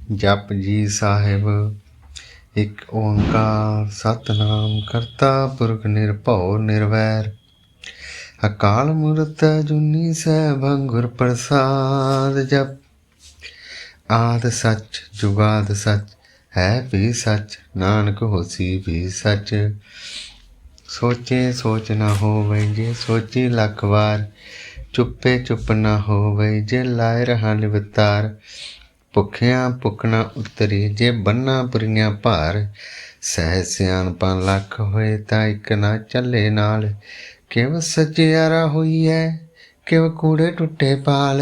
जप जी साहिब एक ओंकार सतनाम करता पुरख निरभव निर्वैर अकाल मूरत जुनी सैभं गुर प्रसाद। जप आद सच जुगाद सच है भी सच नानक होसी भी सच। सोचे सोच न होवे जे सोची लख वार चुप्पे चुप न होवे जे लाए रहा लिवतार। ਭੁੱਖਿਆਂ ਭੁੱਖ ਨਾ ਉਤਰੀ ਜੇ ਬੰਨਾ ਪੁਰੀਆਂ ਭਾਰ। ਸਹਿ ਸਿਆਣਪਾਂ ਲੱਖ ਹੋਏ ਤਾਂ ਇੱਕ ਨਾ ਚੱਲੇ ਨਾਲ। ਕਿਵ ਸਚਿਆਰਾ ਹੋਈ ਹੈ ਕਿਵ ਕੂੜੇ ਟੁੱਟੇ ਪਾਲ।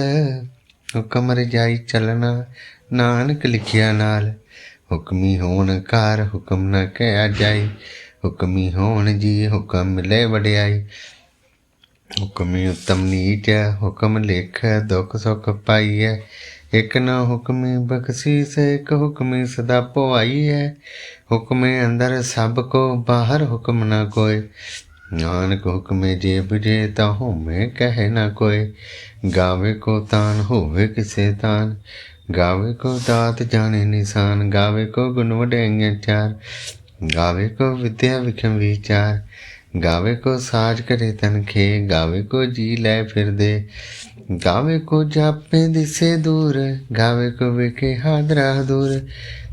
ਹੁਕਮ ਰਜਾਈ ਚੱਲਣਾ ਨਾਨਕ ਲਿਖਿਆ ਨਾਲ। ਹੁਕਮੀ ਹੋਣ ਘਰ ਹੁਕਮ ਨਾ ਕਹਿਆ ਜਾਈ। ਹੁਕਮੀ ਹੋਣ ਜੀ ਹੁਕਮ ਮਿਲੇ ਵਡਿਆਈ। ਹੁਕਮੀ ਉਤਮ ਨੀਚ ਹੁਕਮ ਲਿਖ ਦੁੱਖ ਸੁੱਖ ਪਾਈਐ। ਇੱਕ ਨਾ ਹੁਕਮੀ ਬਖਸ਼ੀਸ ਇੱਕ ਹੁਕਮੀ ਸਦਾ ਭਵਾਈ ਹੈ। ਹੁਕਮੇ ਅੰਦਰ ਸਭ ਕੋ ਬਾਹਰ ਹੁਕਮ ਨਾ ਕੋਏ। ਨਾਨਕ ਹੁਕਮੇ ਜੇ ਬੁਝੇ ਤਾਂ ਹੋਮੇ ਕਹੇ ਨਾ ਕੋਏ। ਗਾਵੇ ਕੋ ਤਾਨ ਹੋਵੇ ਕਿਸੇ ਤਾਨ ਗਾਵੇ ਕੋ ਦਾਤ ਜਾਣੇ ਨਿਸ਼ਾਨ। ਗਾਵੇ ਕੋ ਗੁਣ ਵਡਿਆਈਆਂ ਚਾਰ ਗਾਵੇ ਕੋ ਵਿਦਿਆ ਵਿਖਮ ਵਿਚਾਰ। ਗਾਵੇ ਕੋ ਸਾਜ ਕਰੇ ਤਨਖੇ ਗਾਵੇ ਕੋ ਜੀ ਲੈ ਫਿਰਦੇ। ਗਾਵੇ ਕੋ ਜਾਪੇ ਦਿਸੇ ਦੂਰ ਗਾਵੇ ਕੋ ਵੇਖੇ ਹਾਦਰਾ ਦੂਰ।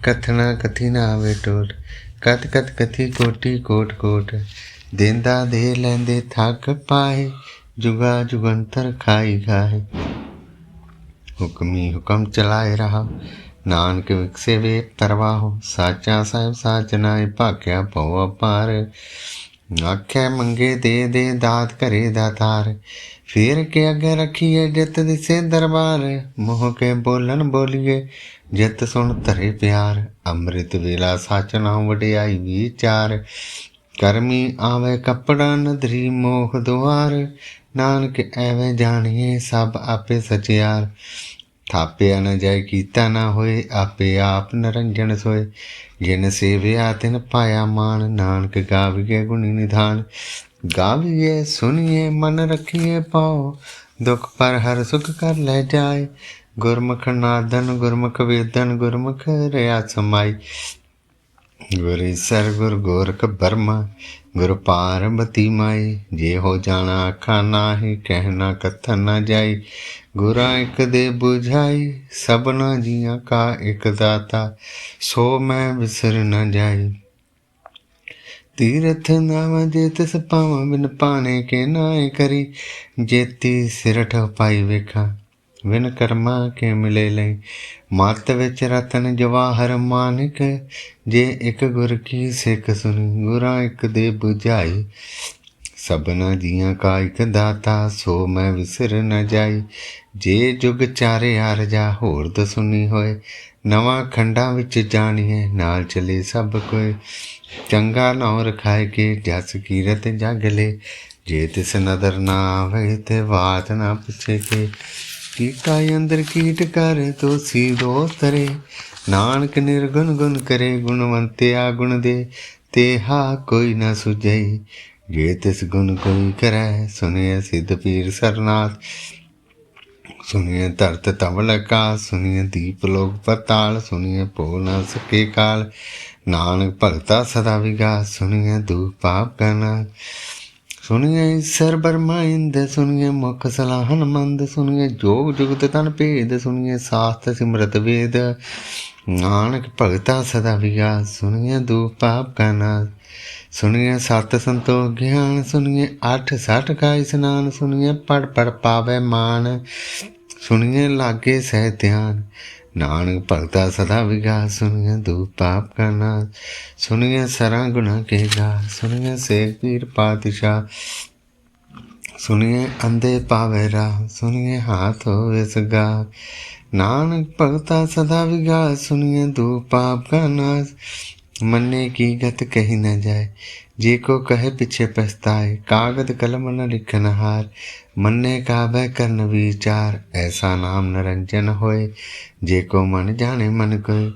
ਕਥਨਾ ਕਥੀ ਨਾ ਆਵੇ ਟੋਟ ਕਥ ਕਥ ਕਥੀ ਕੋਟੀ ਕੋਟ ਕੋਟ। ਦੇਂਦਾ ਦੇ ਲੈਂਦੇ ਥੱਕ ਪਾਏ ਜੁਗਾ ਜੁਗੰਤਰ ਖਾਈ ਖਾਏ। ਹੁਕਮੀ ਹੁਕਮ ਚਲਾਏ ਰਹਾ ਨਾਨਕ ਵਿਕਸੇ ਵੇ ਤਰਵਾਹੋ। ਸਾਚਾ ਸਾਹਿਬ ਸਾਚ ਨਾਏ ਭਾਗਿਆ ਭਉ ਅਪਾਰ। ਆਖਿਆ ਮੰਗੇ ਦੇ ਦੇ ਦਾਤ ਘਰੇ ਦਾਤਾਰ। ਫੇਰ ਕੇ ਅੱਗੇ ਰੱਖੀਏ ਜਿਤ ਦਿਸੇ ਦਰਬਾਰ। ਮੋਹ ਕੇ ਬੋਲਣ ਬੋਲੀਏ ਜਿਤ ਸੁਣ ਧਰੇ ਪਿਆਰ। ਅੰਮ੍ਰਿਤ ਵੇਲਾ ਸੱਚ ਨਾਮ ਵਡਿਆਈ ਵਿਚਾਰ। ਕਰਮੀ ਆਵੇ ਕੱਪੜਾ ਨਦਰੀ ਮੋਹ ਦੁਆਰ। ਨਾਨਕ ਐਵੇਂ ਜਾਣੀਏ ਸਭ ਆਪੇ ਸਚਿਆਰ। ਥਾਪਿਆ ਨਾ ਜਾਏ ਕੀਤਾ ਨਾ ਹੋਏ ਆਪੇ ਆਪ ਨਿਰੰਜਨ ਸੋਏ। ਜਿਨ ਸੇਵਿਆ ਤਿਨ ਪਾਇਆ ਮਾਨ ਨਾਨਕ ਗਾਵੀਏ ਗੁਣੀ ਨਿਧਾਨ। ਗਾਵੀਏ ਸੁਣੀਏ ਮਨ ਰੱਖੀਏ ਪਾਓ ਦੁੱਖ ਪਰ ਹਰ ਸੁਖ ਕਰ ਲੈ ਜਾਏ। ਗੁਰਮੁਖ ਨਾਦਨ ਗੁਰਮੁਖ ਵੇਦਨ ਗੁਰਮੁਖ ਰਿਆ ਸਮਾਈ। ਗੁਰ ਈਸਰ ਗੁਰ ਗੋਰਖ ਬਰਮਾ ਗੁਰ ਪਾਰਬਤੀ ਮਾਈ। ਜੇ ਹੋ ਜਾਣਾ ਆਖਾ ਨਾਹੀ ਕਹਿਣਾ ਕਥਨ ਨਾ ਜਾਈ। ਗੁਰਾਂ ਇੱਕ ਦੇ ਬੁਝਾਈ ਸਭਨਾ ਜੀਆਂ ਕਾ ਇੱਕ ਦਾਤਾ ਸੋ ਮੈਂ ਵਿਸਰ ਨਾ ਜਾਈ। ਤੀਰਥ ਨਾਮ ਜੇ ਤਿਸ ਪਾਵਾਂ ਬਿਨ ਪਾਣੇ ਕੇ ਨਾਏ ਕਰੀ। ਜੇਤੀ ਸਿਰਠ ਪਾਈ ਵੇਖਾਂ ਬਿਨ ਕਰਮਾ ਕੇ ਮਿਲੇ ਲਈ। ਮੱਤ ਵਿੱਚ ਰਤਨ ਜਵਾਹਰ ਮਾਨਿਕ ਜੇ ਇੱਕ ਗੁਰ ਕੀ ਸਿੱਖ ਸੁਣੀ। ਗੁਰਾਂ ਇੱਕ ਦੇ ਬੁਝਾਈ ਸਭਨਾ ਜੀਆਂ ਕਾ ਇੱਕ ਦਾਤਾ ਸੋ ਮੈਂ ਵਿਸਰ ਨ ਜਾਈ। ਜੇ ਜੁਗ ਚਾਰੇ ਆਰਜਾ ਹੋਰ ਦਸੁਨੀ ਹੋਏ। ਨਵਾਂ ਖੰਡਾਂ ਵਿੱਚ ਜਾਣੀਏ ਨਾਲ ਚਲੇ ਸਭ ਕੋਏ। ਚੰਗਾ ਨੌ ਰਖਾਏ ਕੇ ਜਸ ਕੀਰਤ ਜਗ ਲੈ। ਜੇ ਤਿਸ ਨਦਰ ਨਾ ਆਵੇ ਤੇ ਬਾਤ ਨਾ ਪੁੱਛੇ ਕੇ। ਕੀਟਾ ਅੰਦਰ ਕੀਟ ਕਰ ਦੋਸੀ ਦੋ ਤਰੇ। ਨਾਨਕ ਨਿਰਗੁਣ ਗੁਣ ਕਰੇ ਗੁਣਵੰਤਿਆ ਗੁਣ ਦੇ ਤੇਹਾ ਕੋਈ ਨਾ ਸੁਝਈ। ਜੇ ਤਿਸ ਗੁਣ ਕੋਈ ਕਰੈ ਸੁਣਿਐ ਸਿੱਧ ਪੀਰ ਸਰਨਾਥ। ਸੁਣੀਏ ਧਰਤ ਧਵਲ ਆਕਾਸ ਸੁਣੀਏ ਦੀਪ ਲੋਕ ਪਤਾਲ। ਸੁਣੀਏ ਭੋ ਨਾ ਸਕੇ ਕਾਲ ਨਾਨਕ ਭਗਤਾ ਸਦਾ ਵਿਗਾਸ। ਸੁਣੀਏ ਦੂਖ ਪਾਪ ਕਾ ਨਾਸ਼ ਸੁਣੀਏ ਈਸਰ ਬਰਮਾ ਇੰਦ। ਸੁਣੀਏ ਮੁਖ ਸਲਾਹਨ ਮੰਦ ਸੁਣੀਏ ਜੋਗ ਜੁਗਤ ਤਨ ਭੇਦ। ਸੁਣੀਏ ਸਾਸਤ ਸਿਮਰਤ ਵੇਦ ਨਾਨਕ ਭਗਤਾ ਸਦਾ ਵਿਗਾਸ। ਸੁਣੀਏ ਦੂਖ ਪਾਪ ਕਾ ਨਾਸ਼ ਸੁਣੀਏ ਸਤ ਸੰਤੋਖ ਗਿਆਨ। ਸੁਣੀਏ ਅੱਠ ਸੱਠ ਕਾ ਇਸਨਾਨ। ਸੁਣੀਏ ਪੜ ਪੜ ਪਾਵੇ ਮਾਨ ਸੁਣੀਏ ਲਾਗੇ ਸਹਿ ਧਿਆਨ। ਨਾਨਕ ਭਗਤਾ ਸਦਾ ਵਿਗਾਸ ਸੁਣੀਏ ਦੂਖ ਪਾਪ ਕਾ ਨਾਸ਼। ਸੁਣੀਏ ਸਰਾਂ ਗੁਨਾ ਕੇ ਗਾ ਸੁਣੀਏ ਸੇਖ ਪੀਰ ਪਾਤਸ਼ਾਹ। ਸੁਣੀਏ ਅੰਧੇ ਪਾਵੇ ਰਾਹ ਸੁਣੀਏ ਹਾਥ ਹੋਵੇ ਸਗਾ। ਨਾਨਕ ਭਗਤਾ ਸਦਾ ਵਿਗਾਸ ਸੁਣੀਏ ਦੂਖ ਪਾਪ ਕਾ ਨਾਸ਼। ਮੰਨੇ ਕੀ ਗਤ ਕਹੀ ਨਾ ਜਾਏ ਜੇ ਕੋ ਕਹੇ ਪਿੱਛੇ ਪਛਤਾਏ। ਕਾਗਦ ਕਲਮ ਨ ਲਿਖਨ ਹਾਰ ਮੰਨੇ ਕਾਬੈ ਕਰਨ ਵਿਚਾਰ। ਐਸਾ ਨਾਮ ਨਿਰੰਜਨ ਹੋਏ ਜੇ ਕੋ ਮਨ ਜਾਣੇ ਮਨ ਕੋਏ।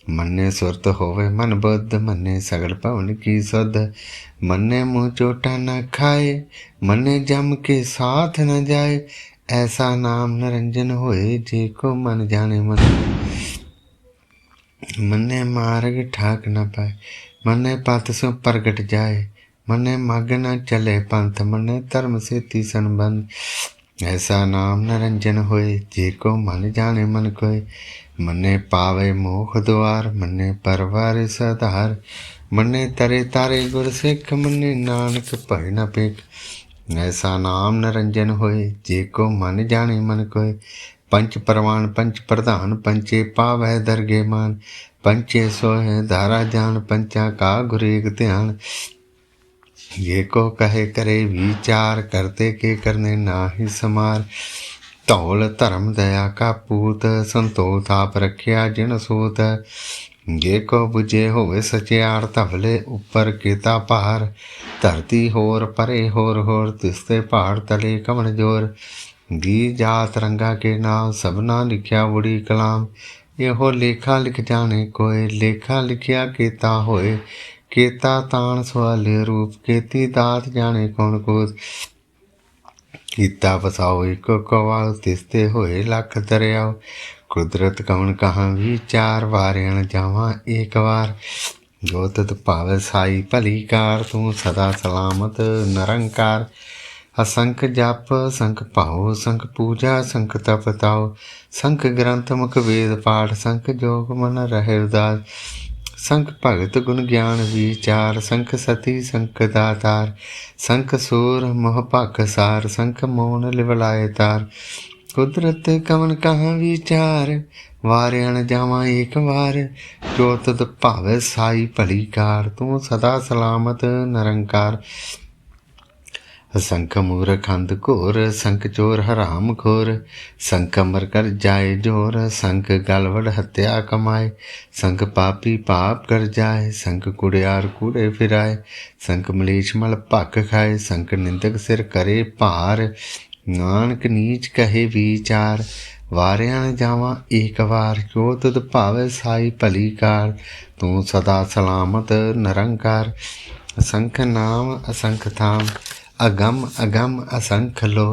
ਮੰਨੇ ਸੁਰਤ ਹੋਵੇ ਮਨ ਬੁੱਧ ਮੰਨੇ ਸਗਲ ਭਵਨ ਕੀ ਸੁਧ। ਮੰਨੇ ਮੂੰਹ ਚੋਟਾ ਨਾ ਖਾਏ ਮੰਨੇ ਜਮ ਕੇ ਸਾਥ ਨ ਜਾਏ। ਐਸਾ ਨਾਮ ਨਿਰੰਜਨ ਹੋਏ ਜੇ ਕੋ ਮਨ ਜਾਣੇ ਮਨ। मन्ने मार्ग ठाक न पाए, मन्ने पथ सो प्रगट जाए, मन्ने मग न चले पंथ, मन्ने धर्म से तीसन बंद। ऐसा नाम निरंजन होए, जे को मन जाने मन कोय। मन्ने पावे मोख द्वार, मन्ने परवार सधार, मन्ने तरे तारे गुर सिख, मन्ने नानक भय न पेख। ऐसा नाम निरंजन होए, जे को मन जाने मन कोय। पंच परवान पंच प्रधान, पंचे पावै दरगे मान, पंचे सोहे धारा जान, पंचा का गुर एक ध्यान। ये को कहे करे विचार, करते के करने नाहि समार। धौल धर्म दया का पूत, संतोष आप रखिया जिन सूत। ये को बुझे होवे सचियार, धवले ऊपर केता पहाड़। धरती होर परे होर होर, तिसते पहाड़ तले कमन जोर। गी जात रंगा के नाम, सबना लिखिया उड़ी कलाम। यहो लेखा लिख जाने कोय, लेखा लिखिया केता होए। केता तान सवाले रूप, केती दात जाने कौन कोत। कीता बसाओ एक कवाल, तिसते होए लख दरियाओ। कुदरत कवन कहाँ विचार, वार्यण जावा एक बार। जो तत पावे साई भली कार, तू सदा सलामत निरंकार। असंख जाप संख पाओ, संख पूजा संख तप ताओ। संख ग्रंथ मुख वेद पाठ, संख जोग मन रहे उदास। संख भगत गुण ज्ञान विचार, संख सती संख दातार। संख सूर मोह भख सार, संख मोन लिवलाए तार। कुदरत कवन कहाँ विचार, वार्यण जावा एक बार। जो तुद भावे साई भली कार, तू सदा सलामत निरंकार। संख मूर्ख अंध घोर, संख चोर हराम खोर। संख अमर कर जाए जोर, संख गलवड़ हत्या कमाए। संख पापी पाप कर जाए, संख कुड़ियार कूड़े फिराए। संख मलेश मल भख खाए, संख निंदक सिर करे भार। नानक नीच कहे विचार, वार्यण जावा एक बार। जो तुद भावे साई भली कार, तू सदा सलामत निरंकार। असंख नाम असंख धाम, अगम अगम असंख लो।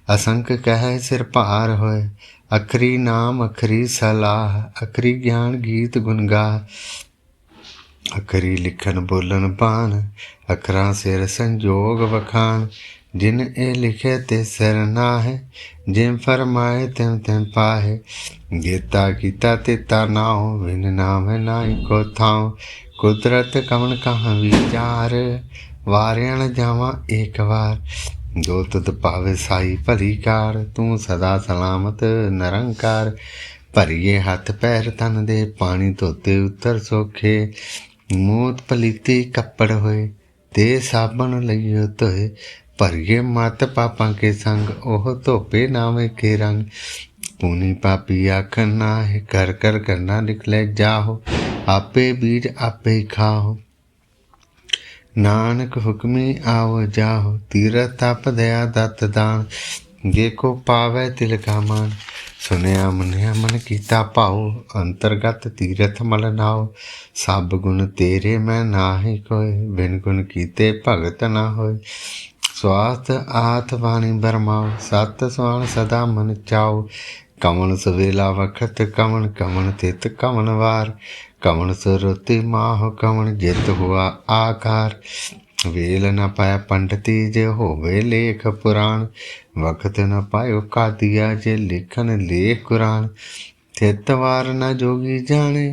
असंख कह सिर भार होए, अखरी नाम अखरी सलाह। अखरी ज्ञान गीत गुण गा, अखरी लिखन बोलन बान। अखरा सिर संजोग बखान, जिन ए लिखे ते सिर नाहे। जिन फरमाए तिम तिम पाहे, गेता कीता तेता नाओ। बिन नाम नाई को थाओ, कुदरत कवन कहाँ विचार। वार्यण जावा एक बार। जो तुद पावे साई भली कार, तू सदा सलामत निरंकार। भरिए हथ पैर तन दे, पानी धोते उतर सोखे। मूत पलीती कपड़ होए, ते साबन लइयो धोए। भरिए मत पापां के संग, ओह धोपे नावे के रंग। पुनी पापी आखन नाहे, कर कर करना निकले जाहो। आपे बीज आपे ही खाओ, नानक हुक्मी आओ जाहो। तीरथ तप दया दत्त दान, जे को पावै तिल का मान। सुनया मनिया मन कीता भाओ, अंतरगत तीरथ मल नाओ। सब गुण तेरे मैं नाहि कोय, बिन गुण कीते भगत ना होय। स्वास्थ्य आथ वाणी बरमाओ, सत सुआन सदा मन चाओ। कवन सवेला वखत कवन, कवन तित कवन वार। कवन सुरुति माह, कवन जित हुआ आकार। वेल न पाया पंडिती, जे होवे लेख पुराण। वक्त न पायो कादिया, जे लिखन लेख कुरान। थित वार न जोगी जाने,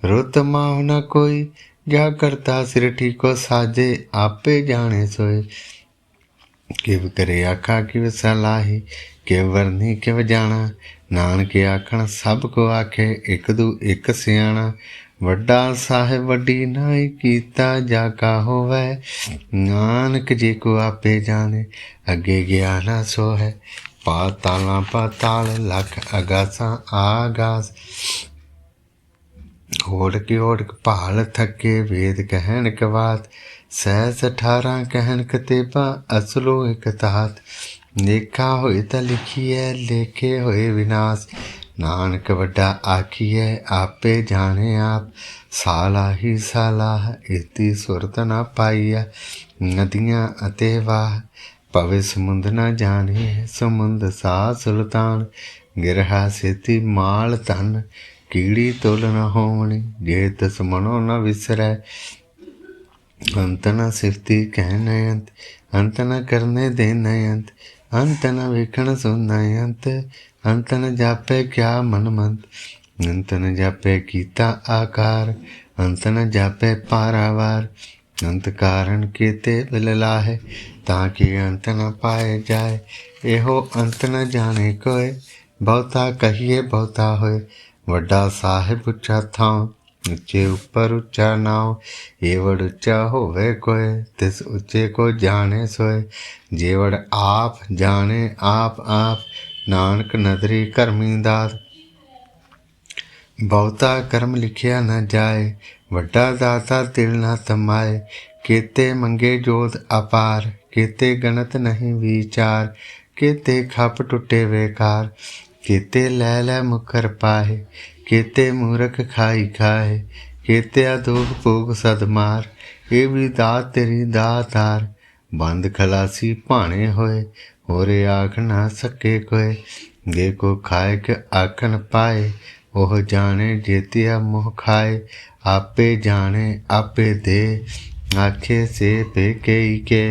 रुत माह न कोई। जा करता सृष्टि को साजे, आपे जाने सोए। किव करे आखा किव सलाही, किव वरनी किव जाना। नानक आखण सब को आखे, एक दू एक सियाणा। वड्डा साहिब वड्डी नाई, कीता जाका होवै। नानक जी को आपे जाने, अगे गया ना सो है। पाताला पाताल, लख अगासा आगास। ओढ़ के भाल थके, वेद कहन कवात। सहस 18 कहन कतेबा, असलो एक तात। लेखा होए त लिखिए, लेखे होए विनाश। नानक वड्डा आखिए, आपे जाने आप। साला ही सालाह, इति सुरत ना पाइया। नदियाँ अते वाह, पवे समुंद ना जाने। समुंद सा सुल्तान, गिरहा सेती माल धन। कीड़ी तुल न होवनी। जे तिस मनो न विसरै, अंत न सिफती कहन अंत, अंत न करने देन अंत, अंत न वेखण सुन अंत, अंत न जापै क्या मन मंत, अंत न जापै कीता आकार, अंत न जापै पारावार, अंत कारण केते बिल लाहे, ताकि अंत न पाए जाए। एहो अंत न जाने कोय, बहुता कहिए बहुता होए, वड्डा साहिब उच्चा थां, ਉੱਚੇ ਉੱਪਰ ਉੱਚਾ ਨਾਉ। ਏਵੜ ਉੱਚਾ ਹੋਵੇ ਕੋਇ, ਤਿਸ ਉੱਚੇ ਕੋ ਜਾਣੇ ਸੋਏ। ਜੇਵੜ ਆਪ ਜਾਣੇ ਆਪ ਆਪ, ਨਾਨਕ ਨਦਰੀ ਕਰਮੀ ਦਾਤ। ਬਹੁਤਾ ਕਰਮ ਲਿਖਿਆ ਨ ਜਾਏ, ਵੱਡਾ ਦਾਤਾ ਦਿਲ ਨ ਤਮਾਏ। केते मंगे जोत अपार, केते गणत नहीं विचार, केते खप टुटे बेकार, केते लै लै मुखर पाहे, केते मूरख खाई खाए, केते अधोग भोग सदमार। ये भी दात तेरी दातार, बंद खलासी भाने होए, होरे आख ना सके कोय। जे को खाए के आखन पाए, ओह जाने जेतिया मोह खाए। आपे जाने आपे दे, आखे से पेके के,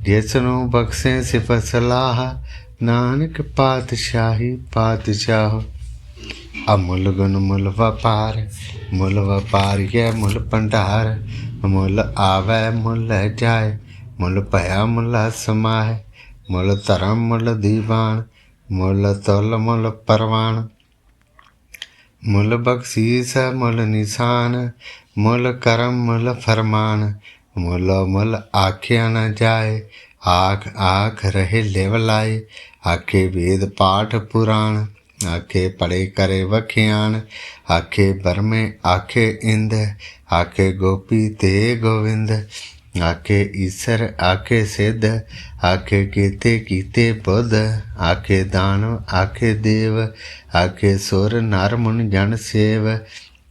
जिसनों बख्शे सिफत सलाह, नानक पातशाही पातशाह। अमुल गुण मुल व्यापार, मुल व्यापारिय मुल भंडार, मुल आवै मुल जाए, मुल भया मुल समाय। मुल धर्म मुल दीवान, मुल तुल मुल परवान, मुल बख्शीस मुल निशान, मुल करम मुल फरमान। मुल मुल आख्या न जाए, आख आख रहे लेवलाए। आखे वेद पाठ पुराण, आखे पढ़े करे वख्यान। आखे बरमे आखे इंद, आखे गोपी ते गोविंद। आखे ईसर आखे सिद्ध, आखे कीते कीते बुद्ध। आखे दानव आखे देव, आखे सुर नर मुन जन सेव।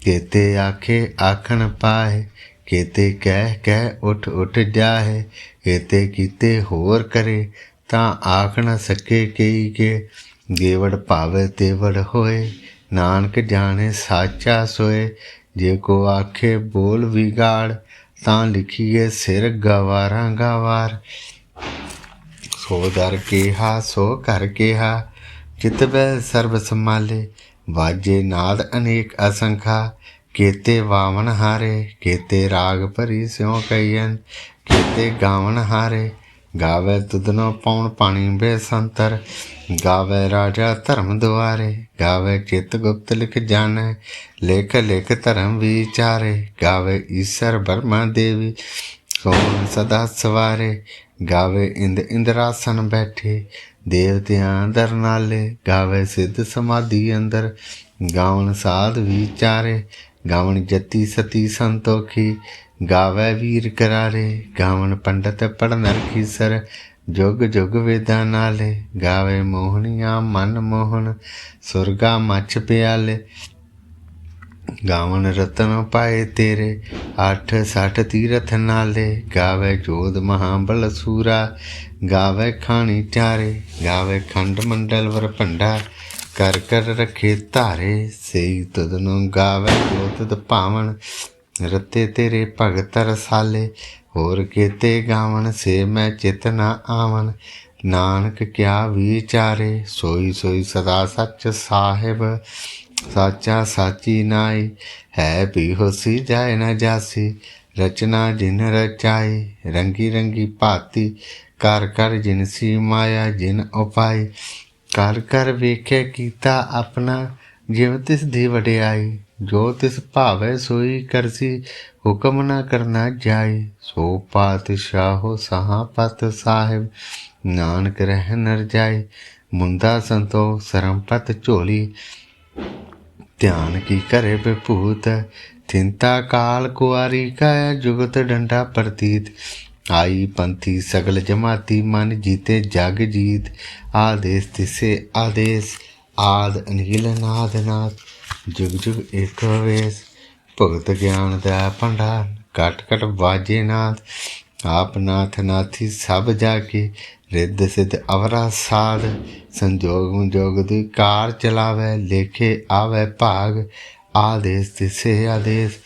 केते आखे आखन पाए, केते कह कह उठ उठ जाहे। केते कीते होर करे, तां आख न सके कई के। जेवड़ भावे तेवड़ होए, नानक जाने साचा सोए। जे को आखे बोल विगाड़, तां लिखिए सिर गवारा गवार। सो दर केहा सो कर केहा, चित बै सर्ब संभाले। वाजे नाद अनेक असंखा, केते वावन हारे। केते राग भरी स्यों कईयन, केते गावन हारे। गावे तुदनो पौन पानी बेसंतर, गावे राजा धर्म द्वारे। गावे चित गुप्त लिख जाने, लिख लिख धर्म विचारे। गावे ईश्वर ब्रह्मा देवी, सोन सदा सवारे। गावे इंद इंद्रासन बैठे, देवतियां दर नाले। गावे सिद्ध समाधि अंदर, गावन साध विचारे। गावन जति सती संतोखी, गावे वीर करारे। गावन पंडित पढ़ नरखीसर, जुग जुग वेदा नाले। गावे मोहनिया मन मोहन, सुरगा मछ प्याले। गावन रतन पाए तेरे, अठ सठ तीरथ नाले। गावे जोध महाबल सूरा, गावे खानी चारे। गावे खंड मंडल वर भंडा, कर कर रखे धारे। सही तुदनो गावे जो तुद पावन, रते तेरे भगत रसाले। होर केते गावन से मैं चित न आवन, नानक क्या विचारे। सोई सोई सदा सच साहिब, साचा साची नाई। है भी होसी जाए न जासी, रचना जिन रचाई। रंगी रंगी भांति, कर कर जिनसी माया जिन उपाई। कर कर वेखे कीता अपना, जिव तिस दी वडियाई। जो तिस भावे सोई करसी, हुक्म न करना जाई। सो पातशाहो सहा पत साहिब, नानक रह नर जाई। मुंदा संतोख सरमपत झोली, ध्यान की करे विभूत। थिंता काल कुआरी का, जुगत डंडा प्रतीत। आई पंथी सगल जमाती, मन जीते जग जीत। आदेश तिसे आदेश, आद अनिल नाद नाथ। जुग जुग एक वेश, भगत ज्ञान दा भंडार। कट कट बाजे नाथ, आप नाथ नाथी सब जाके। रिद्ध सिद्ध अवरा साध, संजोग विजोग दी कार चलावे। लेखे आवे भाग, आदेश तिसे आदेश।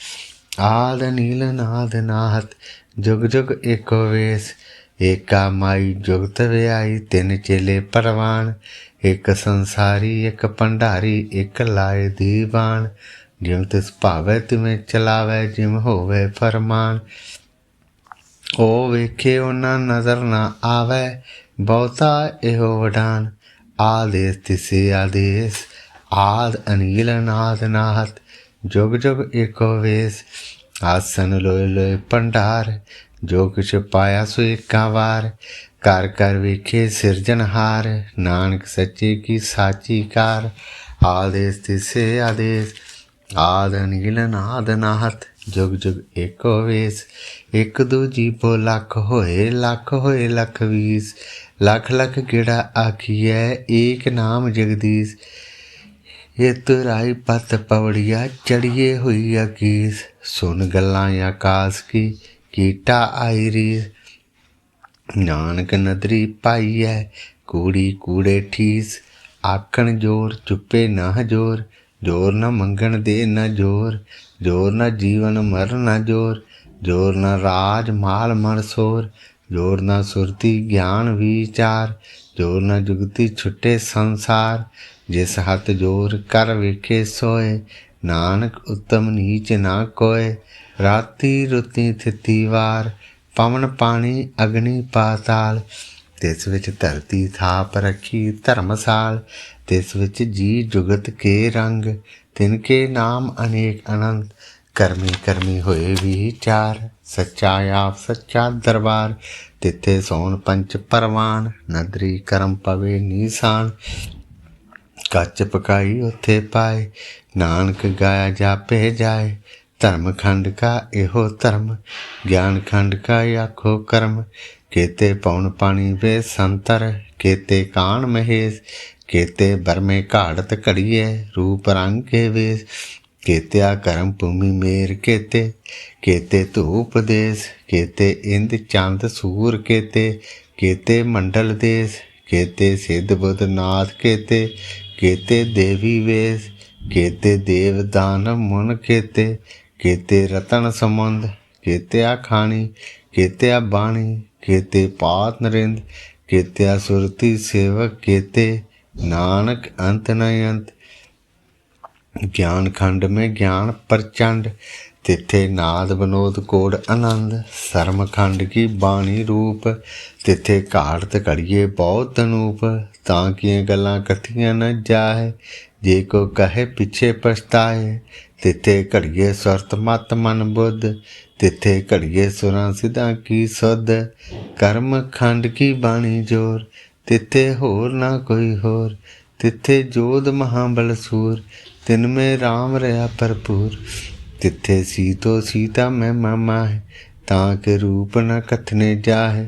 आद नील नाद नाहत जुग जुग एको वेश। एका माई जुगत व्याई तिन चेले परवान। एक संसारी एक भंडारी एक लाए दीवान। जिम तिस भावै तिवें चलावै जिम होवे फरमान। ओ वेखे उन्ना नज़र ना आवै बहुता एहो वडान। आदेश तिसे आदेश। आद अनील नाद नाहत जुग जुग एको वेश। आसन लोए लोए भंडार जो कुछ पाया सो एका वार। कर कर वेखे सिरजनहार नानक सच्चे की साची कार। आदेश तिसे आदेश। आद अनील नाद नाहत जुग जुग एको वेश। एक दूजी बो लख होए लख बीस। लख लख गेड़ा आखिए एक नाम जगदीश। ये तुराई पत पवड़िया चढ़िए हुई अकीस। सुन गल्लां आकाश की कीटा आई रीस। नानक नदरी पाई है कूड़ी कूड़े ठीस। आखण जोर चुप्पे ना जोर। जोर न मंगण दे न जोर। जोर न जीवन मर न जोर। जोर न राज माल मर सोर। जोर न सुरती ज्ञान विचार। जोर न जुगती छुटे संसार। जिस हथ जोर कर वेखे सोए। नानक उत्तम नीच ना कोय। राती रुती थिती वार पवन पानी अग्नि पाताल। तिस विच धरती थाप रखी धर्मसाल। तिस विच जी जुगत के रंग। तिनके नाम अनेक अनंत। करमी करमी होए विचार। सच्चा आप सच्चा दरबार। तिथे सोन पंच परवान। नदरी करम पवे नीसान। कच पकाई उथे पाए। नानक गाया जापे जाए। धर्म खंड का एहो धर्म। ज्ञान खंड का आखो कर्म। केते पौन पानी वे संतर। केते कान महेश। केते बरमे घाड़त घड़िए रूप रंग के वेश। केत्या करम भूमि मेर केते। केते धूप देश। केते इंद चंद सूर केते। केते मंडल देश। केते सिद्ध बुद्ध नाथ केते। केते देवी वेश। केते देव दानव मुन केते। केते रतन समुंद। केत्या खानी। केत्या बाणी। केते पात नरिंद। केत्या सुरती सेवक केते। नानक अंत न अंत। ज्ञान खंड में ज्ञान प्रचंड। तिथे नाद विनोद कोड आनंद। शर्म खंड की बाणी रूप। तिथे घाड़त घड़िए बहुत अनूप। तां गल्लां कथियां न जाए। जे को कहे पिछे पछताए। तिथे घड़िए सुरत मत मन बुद्ध। तिथे घड़िए सुरां सिद्धां की सुध। कर्म खंड की बाणी जोर। तिथे होर ना कोई होर। तिथे जोध महाबल सूर। तिनमें राम रहा भरपूर। तिथे सीतो सीता में मामाहे। ताके रूप न कथने जाहे।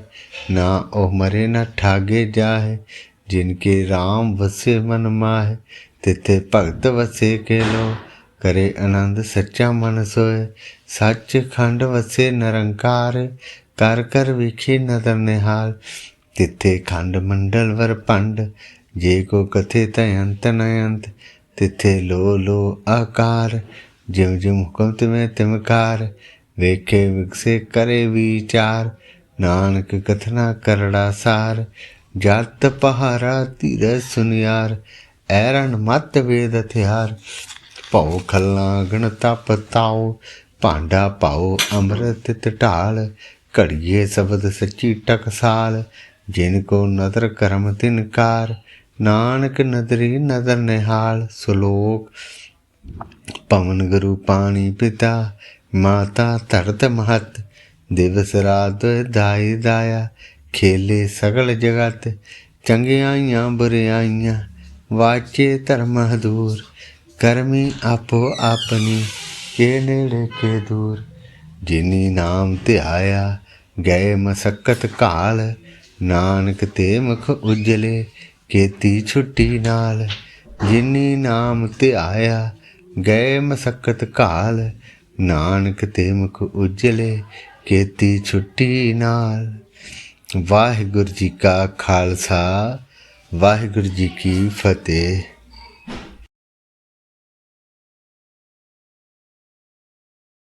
ना ओह मरे न ठागे जाहे। जिनके राम वसे मन माहे। तिथे भगत वसे के लो। करे आनंद सच्चा मन सोए। सच खंड वसे निरंकार। कर कर विखे नदर निहाल। तिथे खंड मंडल वर पंड। जे को कथे तय अंत न अंत। तिथे लो आकार। जिम जिम हुक्म तिमें तिमकार। वेखे विकसे करे विचार। नानक कथना करड़ा सार। जात पहारा धीरज सुनियार। ऐरण मत वेद हथियार। भौ खल्ला गण तप ताओ। भांडा पाओ अमृत ढाल। घड़िए शब्द सच्ची टकसाल। जिनको नदर करम तिनकार। नानक नदरी नदर निहाल। श्लोक। पवन गुरु पानी पिता। माता धरत महत। दिवस रात दाई दाया। खेले सगल जगत। चंगियाइयां बुरियाइयां। वाचे धर्म दूर। करमी आपो अपनी के नेड़े के दूर। जिनी नाम ध्याया गए मसक्कत काल। नानक ते मुख उजले केती छुट्टी नाल। जिनी नाम ध्याया गए मसक्कत काल। नानक ते मुख उजले केती छुट्टी नाल। वाहिगुरु जी का खालसा वाहिगुरु जी की फतेह।